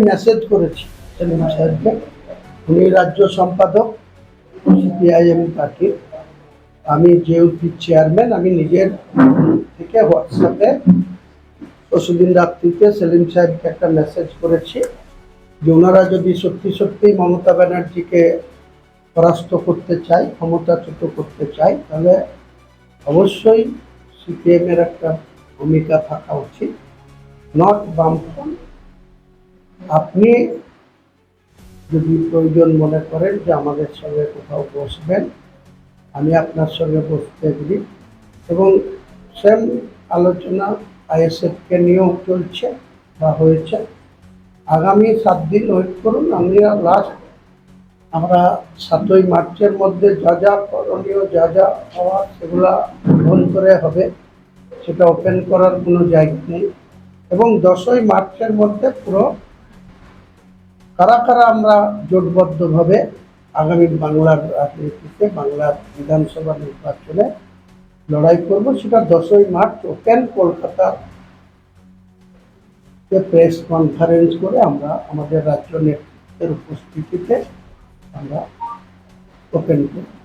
Message করেছি সেলিম সাহেবকে, উনি রাজ্য সম্পাদক সিপিআইএম পার্টির। আমি যেহেতু চেয়ারম্যান, আমি নিজের থেকে হোয়াটসঅ্যাপে পরশুদিন রাত্রিতে সেলিম সাহেবকে একটা মেসেজ করেছি যে ওনারা যদি সত্যি সত্যি মমতা ব্যানার্জিকে পরাস্ত করতে চায়, ক্ষমতাচ্যুত করতে চায়, তাহলে অবশ্যই সিপিএমের একটা ভূমিকা থাকা উচিত, নট বামফ্রন্ট। আপনি যদি প্রয়োজন মনে করেন যে আমাদের সঙ্গে কোথাও বসবেন, আমি আপনার সঙ্গে বসতে এগ্রি। এবং সেম আলোচনা আইএসএফকে নিয়েও চলছে বা হয়েছে। আগামী 7 দিন ওয়েট করুন। আমরা 7ই মার্চের মধ্যে যা যা করণীয়, যা যা হওয়ার, সেগুলা বন্ধ করে হবে, সেটা ওপেন করার কোনো জায়গা নেই। এবং 10ই মার্চের মধ্যে পুরো কারা কারা আমরা জোটবদ্ধভাবে আগামী বাংলার রাজনীতিতে, বাংলার বিধানসভা নির্বাচনে লড়াই করব, সেটা 10ই মার্চ ওপেন কলকাতার প্রেস কনফারেন্স করে আমরা আমাদের রাজ্য নেতৃত্বের উপস্থিতিতে আমরা ওপেন করব।